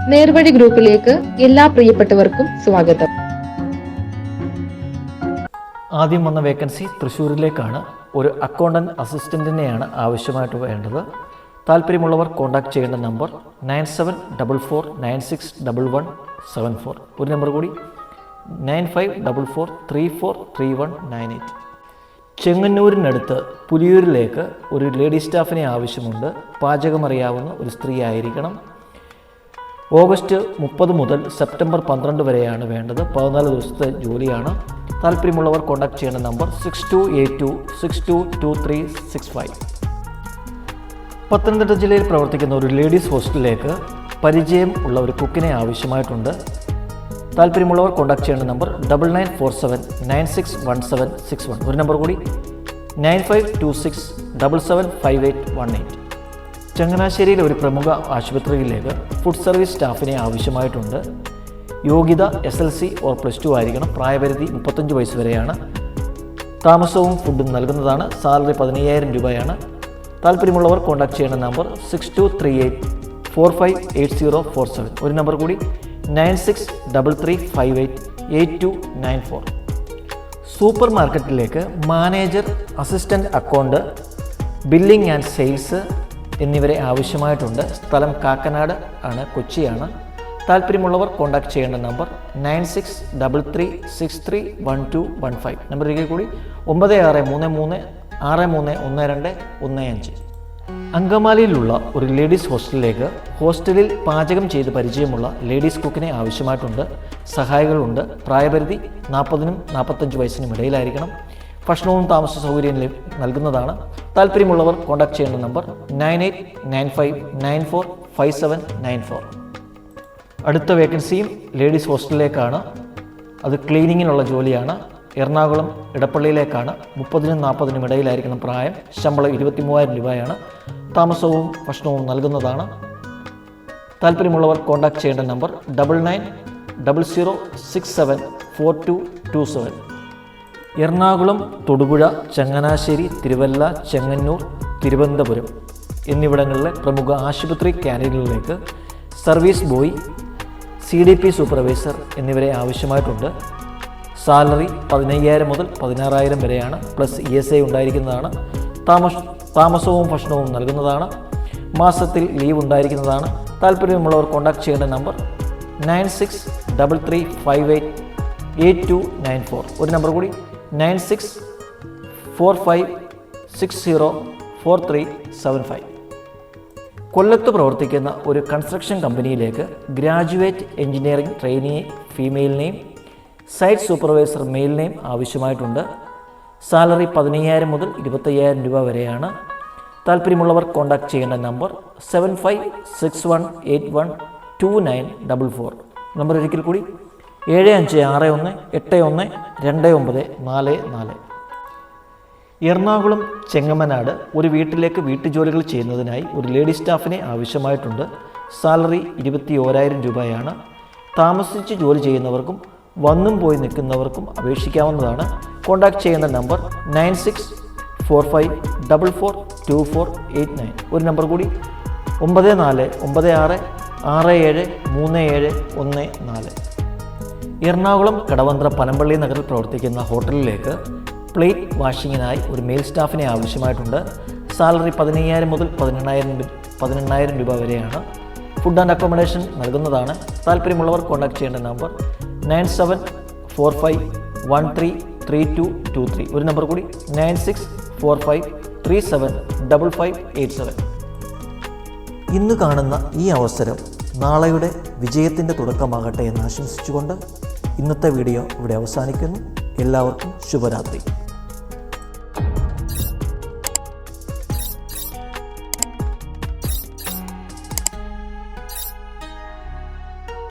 നേർവഴി ഗ്രൂപ്പിലേക്ക് എല്ലാ പ്രിയപ്പെട്ടവർക്കും സ്വാഗതം. ആദ്യം വന്ന വേക്കൻസി തൃശ്ശൂരിലേക്കാണ്. ഒരു അക്കൗണ്ടന്റ് അസിസ്റ്റന്റിനെയാണ് ആവശ്യമായിട്ട് വേണ്ടത്. താല്പര്യമുള്ളവർ കോൺടാക്ട് ചെയ്യേണ്ട നമ്പർ 9744961174. ഒരു നമ്പർ കൂടി 9544343198. ചെങ്ങന്നൂരിനടുത്ത് പുലിയൂരിലേക്ക് ഒരു ലേഡി സ്റ്റാഫിനെ ആവശ്യമുണ്ട്. പാചകമറിയാവുന്ന ഒരു സ്ത്രീ ആയിരിക്കണം. ഓഗസ്റ്റ് 30 മുതൽ സെപ്റ്റംബർ 12 വരെയാണ് വേണ്ടത്. 14 ദിവസത്തെ ജോലിയാണ്. താല്പര്യമുള്ളവർ കോൺടാക്ട് ചെയ്യേണ്ട നമ്പർ 6282622365. പത്തനംതിട്ട ജില്ലയിൽ പ്രവർത്തിക്കുന്ന ഒരു ലേഡീസ് ഹോസ്റ്റലിലേക്ക് പരിചയം ഉള്ള ഒരു കുക്കിനെ ആവശ്യമായിട്ടുണ്ട്. താല്പര്യമുള്ളവർ കോൺടാക്ട് ചെയ്യേണ്ട നമ്പർ 9947961761. ഒരു നമ്പർ കൂടി 9526775818. ചങ്ങനാശ്ശേരിയിലെ ഒരു പ്രമുഖ ആശുപത്രിയിലേക്ക് ഫുഡ് സർവീസ് സ്റ്റാഫിനെ ആവശ്യമായിട്ടുണ്ട്. യോഗ്യത SLC ഓർ +2 ആയിരിക്കണം. പ്രായപരിധി 35 വയസ്സ് വരെയാണ്. താമസവും ഫുഡും നൽകുന്നതാണ്. സാലറി 15,000 രൂപയാണ്. താല്പര്യമുള്ളവർ കോൺടാക്ട് ചെയ്യുന്ന നമ്പർ 6238458047. ഒരു നമ്പർ കൂടി 9633588294. സൂപ്പർ മാർക്കറ്റിലേക്ക് manager, assistant account, billing and sales എന്നിവരെ ആവശ്യമായിട്ടുണ്ട്. സ്ഥലം കാക്കനാട് ആണ്, കൊച്ചിയാണ്. താല്പര്യമുള്ളവർ കോൺടാക്ട് ചെയ്യേണ്ട നമ്പർ 9633631215. നമ്പർ ഒരിക്കൽ കൂടി 9633631215. അങ്കമാലിയിലുള്ള ഒരു ലേഡീസ് ഹോസ്റ്റലിലേക്ക് ഹോസ്റ്റലിൽ പാചകം ചെയ്ത് പരിചയമുള്ള ലേഡീസ് കുക്കിനെ ആവശ്യമായിട്ടുണ്ട്. സഹായികളുണ്ട്. പ്രായപരിധി 40നും 45 വയസ്സിനും ഇടയിലായിരിക്കണം. ഭക്ഷണവും താമസ സൗകര്യം നൽകുന്നതാണ്. താല്പര്യമുള്ളവർ കോൺടാക്ട് ചെയ്യേണ്ട നമ്പർ 9895945794. അടുത്ത വേക്കൻസിയും ലേഡീസ് ഹോസ്റ്റലിലേക്കാണ്. അത് ക്ലീനിങ്ങിനുള്ള ജോലിയാണ്. എറണാകുളം ഇടപ്പള്ളിയിലേക്കാണ്. 30നും 40നും ഇടയിലായിരിക്കണം പ്രായം. ശമ്പളം 23,000 രൂപയാണ്. താമസവും ഭക്ഷണവും നൽകുന്നതാണ്. താല്പര്യമുള്ളവർ കോൺടാക്ട് ചെയ്യേണ്ട നമ്പർ 9900674227. എറണാകുളം, തൊടുപുഴ, ചങ്ങനാശ്ശേരി, തിരുവല്ല, ചെങ്ങന്നൂർ, തിരുവനന്തപുരം എന്നിവിടങ്ങളിലെ പ്രമുഖ ആശുപത്രി ക്യാൻറ്റീനുകളിലേക്ക് സർവീസ് ബോയ്, CDP സൂപ്പർവൈസർ എന്നിവരെ ആവശ്യമായിട്ടുണ്ട്. സാലറി 15,000 മുതൽ 16,000 വരെയാണ്. പ്ലസ് ESI ഉണ്ടായിരിക്കുന്നതാണ്. താമസവും ഭക്ഷണവും നൽകുന്നതാണ്. മാസത്തിൽ ലീവ് ഉണ്ടായിരിക്കുന്നതാണ്. താല്പര്യമുള്ളവർ കോൺടാക്ട് ചെയ്യേണ്ട നമ്പർ 9633588294. ഒരു നമ്പർ കൂടി 9645604375. കൊല്ലത്ത് പ്രവർത്തിക്കുന്ന ഒരു കൺസ്ട്രക്ഷൻ കമ്പനിയിലേക്ക് ഗ്രാജുവേറ്റ് എഞ്ചിനീയറിംഗ് ട്രെയിനി ഫീമെയിലിനെയും സൈറ്റ് സൂപ്പർവൈസർ മെയിലിനെയും ആവശ്യമായിട്ടുണ്ട്. സാലറി 15,000 മുതൽ 25,000 രൂപ വരെയാണ്. താല്പര്യമുള്ളവർ കോൺടാക്ട് ചെയ്യേണ്ട നമ്പർ 7561812944. നമ്പർ ഒരിക്കൽ കൂടി 7561812944. എറണാകുളം ചെങ്ങമനാട് ഒരു വീട്ടിലേക്ക് വീട്ടുജോലികൾ ചെയ്യുന്നതിനായി ഒരു ലേഡി സ്റ്റാഫിനെ ആവശ്യമായിട്ടുണ്ട്. സാലറി 21,000 രൂപയാണ്. താമസിച്ച് ജോലി ചെയ്യുന്നവർക്കും വന്നും പോയി നിൽക്കുന്നവർക്കും അപേക്ഷിക്കാവുന്നതാണ്. കോൺടാക്ട് ചെയ്യേണ്ട നമ്പർ 9645442489. ഒരു നമ്പർ കൂടി 9496673714. എറണാകുളം കടവന്ത്ര പനമ്പള്ളി നഗറിൽ പ്രവർത്തിക്കുന്ന ഹോട്ടലിലേക്ക് പ്ലേറ്റ് വാഷിങ്ങിനായി ഒരു മെയിൽ സ്റ്റാഫിനെ ആവശ്യമായിട്ടുണ്ട്. സാലറി 15,000 മുതൽ 18,000 രൂപ വരെയാണ്. ഫുഡ് ആൻഡ് അക്കോമഡേഷൻ നൽകുന്നതാണ്. താല്പര്യമുള്ളവർ കോൺടാക്ട് ചെയ്യേണ്ട നമ്പർ 9745133223. ഒരു നമ്പർ കൂടി 9645375587. ഇന്ന് കാണുന്ന ഈ അവസരം നാളെയുടെ വിജയത്തിൻ്റെ തുടക്കമാകട്ടെ എന്ന് ആശംസിച്ചുകൊണ്ട് ഇന്നത്തെ വീഡിയോ ഇവിടെ അവസാനിക്കുന്നു. എല്ലാവർക്കും ശുഭരാത്രി.